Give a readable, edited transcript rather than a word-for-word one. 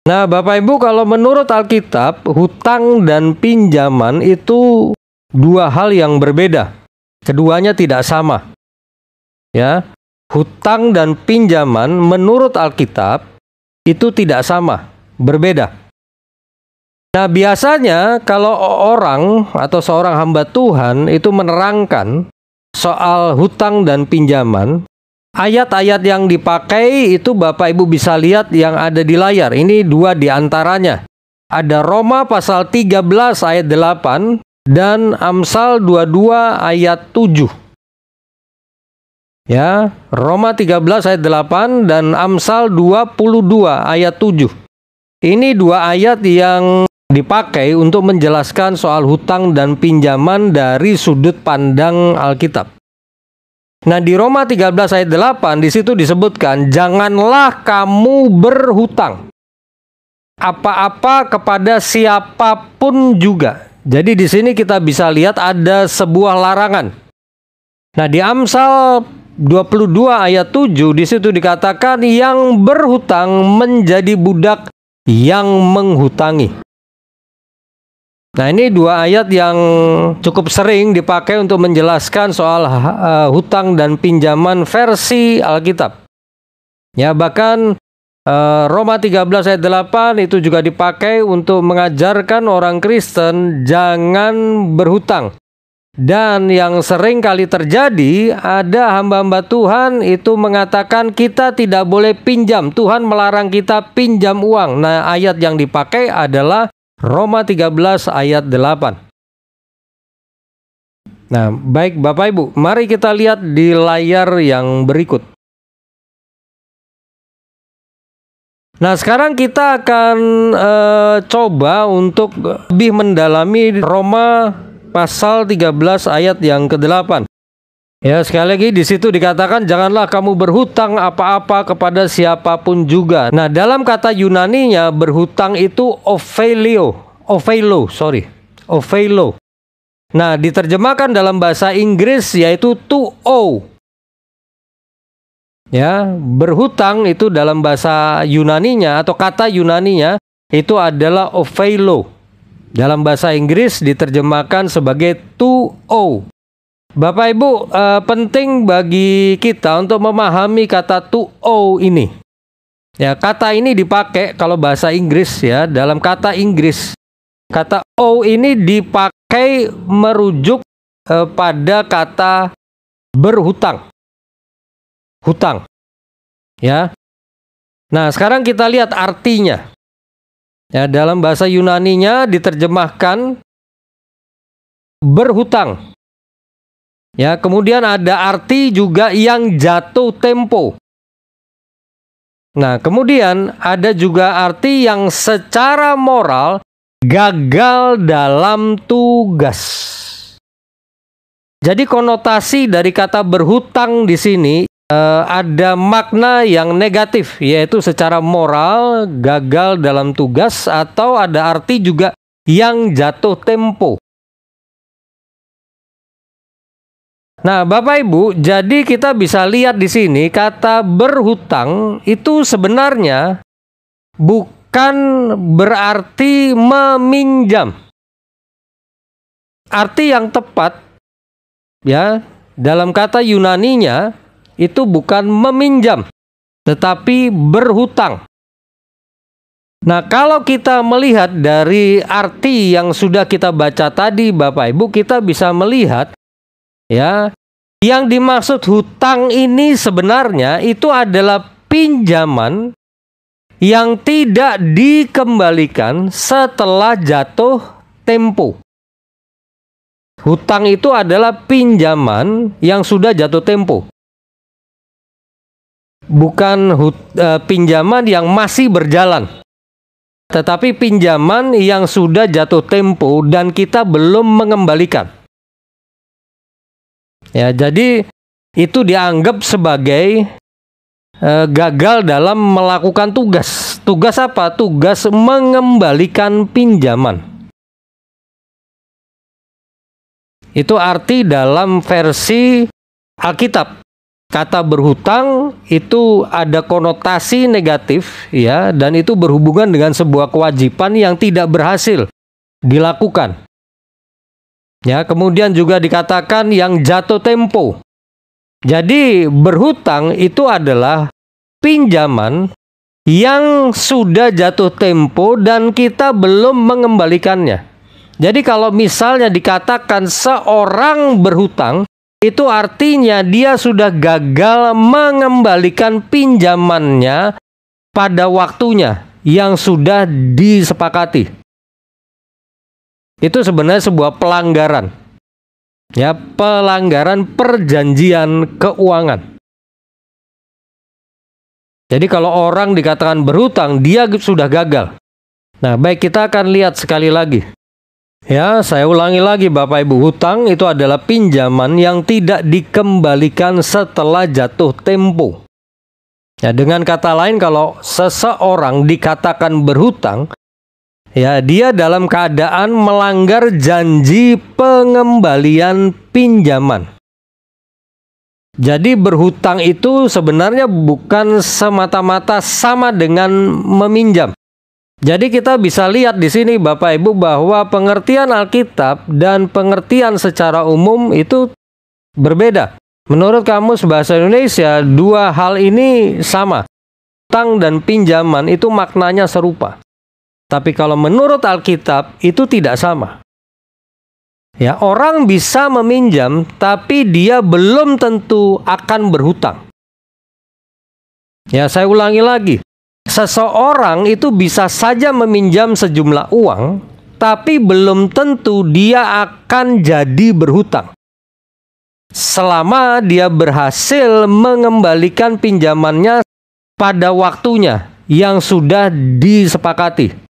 Nah, Bapak Ibu, kalau menurut Alkitab, hutang dan pinjaman itu dua hal yang berbeda. Keduanya tidak sama. Ya, hutang dan pinjaman menurut Alkitab itu tidak sama, berbeda. Nah, biasanya kalau orang atau seorang hamba Tuhan itu menerangkan soal hutang dan pinjaman, ayat-ayat yang dipakai itu Bapak Ibu bisa lihat yang ada di layar. Ini dua di antaranya. Ada Roma pasal 13 ayat 8 dan Amsal 22 ayat 7. Ya, Roma 13 ayat 8 dan Amsal 22 ayat 7. Ini dua ayat yang dipakai untuk menjelaskan soal hutang dan pinjaman dari sudut pandang Alkitab. Nah, di Roma 13 ayat 8 di situ disebutkan, janganlah kamu berhutang apa-apa kepada siapapun juga. Jadi di sini kita bisa lihat ada sebuah larangan. Nah, di Amsal 22 ayat 7 di situ dikatakan yang berhutang menjadi budak yang menghutangi. Nah, ini dua ayat yang cukup sering dipakai untuk menjelaskan soal hutang dan pinjaman versi Alkitab. Ya, bahkan Roma 13 ayat 8 itu juga dipakai untuk mengajarkan orang Kristen jangan berhutang. Dan yang sering kali terjadi, ada hamba-hamba Tuhan itu mengatakan kita tidak boleh pinjam. Tuhan melarang kita pinjam uang. Nah, ayat yang dipakai adalah Roma 13 ayat 8. Nah, baik Bapak Ibu, mari kita lihat di layar yang berikut. Nah, sekarang kita akan coba untuk lebih mendalami Roma pasal 13 ayat yang ke-8. Ya, sekali lagi di situ dikatakan janganlah kamu berhutang apa-apa kepada siapapun juga. Nah, dalam kata Yunaninya berhutang itu opheilo. Nah, diterjemahkan dalam bahasa Inggris yaitu to owe. Ya, berhutang itu dalam bahasa Yunaninya atau kata Yunaninya itu adalah opheilo. Dalam bahasa Inggris diterjemahkan sebagai to owe. Bapak Ibu, penting bagi kita untuk memahami kata to owe ini. Ya, kata ini dipakai kalau bahasa Inggris ya, dalam kata Inggris. Kata owe ini dipakai merujuk pada kata berhutang. Hutang. Ya. Nah, sekarang kita lihat artinya. Ya, dalam bahasa Yunaninya diterjemahkan berhutang. Ya, kemudian ada arti juga yang jatuh tempo. Nah, kemudian ada juga arti yang secara moral gagal dalam tugas. Jadi konotasi dari kata berhutang di sini ada makna yang negatif, yaitu secara moral gagal dalam tugas, atau ada arti juga yang jatuh tempo. Nah, Bapak Ibu, jadi kita bisa lihat di sini kata berhutang itu sebenarnya bukan berarti meminjam. Arti yang tepat ya dalam kata Yunaninya itu bukan meminjam, tetapi berhutang. Nah, kalau kita melihat dari arti yang sudah kita baca tadi, Bapak Ibu, kita bisa melihat ya, yang dimaksud hutang ini sebenarnya itu adalah pinjaman yang tidak dikembalikan setelah jatuh tempo. Hutang itu adalah pinjaman yang sudah jatuh tempo. Bukan pinjaman yang masih berjalan, tetapi pinjaman yang sudah jatuh tempo dan kita belum mengembalikan. Ya, jadi itu dianggap sebagai gagal dalam melakukan tugas. Tugas apa? Tugas mengembalikan pinjaman. Itu arti dalam versi Alkitab. kata berhutang itu ada konotasi negatif ya, dan itu berhubungan dengan sebuah kewajiban yang tidak berhasil dilakukan. Ya, kemudian juga dikatakan yang jatuh tempo. Jadi berhutang itu adalah pinjaman yang sudah jatuh tempo dan kita belum mengembalikannya. Jadi kalau misalnya dikatakan seorang berhutang, itu artinya dia sudah gagal mengembalikan pinjamannya pada waktunya yang sudah disepakati. Itu sebenarnya sebuah pelanggaran. Ya, pelanggaran perjanjian keuangan. Jadi kalau orang dikatakan berhutang, dia sudah gagal. Nah, baik, kita akan lihat sekali lagi. Ya, saya ulangi lagi Bapak Ibu, hutang itu adalah pinjaman yang tidak dikembalikan setelah jatuh tempo. Ya, dengan kata lain, kalau seseorang dikatakan berhutang, ya dia dalam keadaan melanggar janji pengembalian pinjaman. Jadi berhutang itu sebenarnya bukan semata-mata sama dengan meminjam. Jadi kita bisa lihat di sini Bapak Ibu bahwa pengertian Alkitab dan pengertian secara umum itu berbeda. Menurut Kamus Bahasa Indonesia, dua hal ini sama. Hutang dan pinjaman itu maknanya serupa. Tapi kalau menurut Alkitab itu tidak sama. Ya, orang bisa meminjam tapi dia belum tentu akan berhutang. Ya, saya ulangi lagi. Seseorang itu bisa saja meminjam sejumlah uang, tapi belum tentu dia akan jadi berhutang. Selama dia berhasil mengembalikan pinjamannya pada waktunya yang sudah disepakati.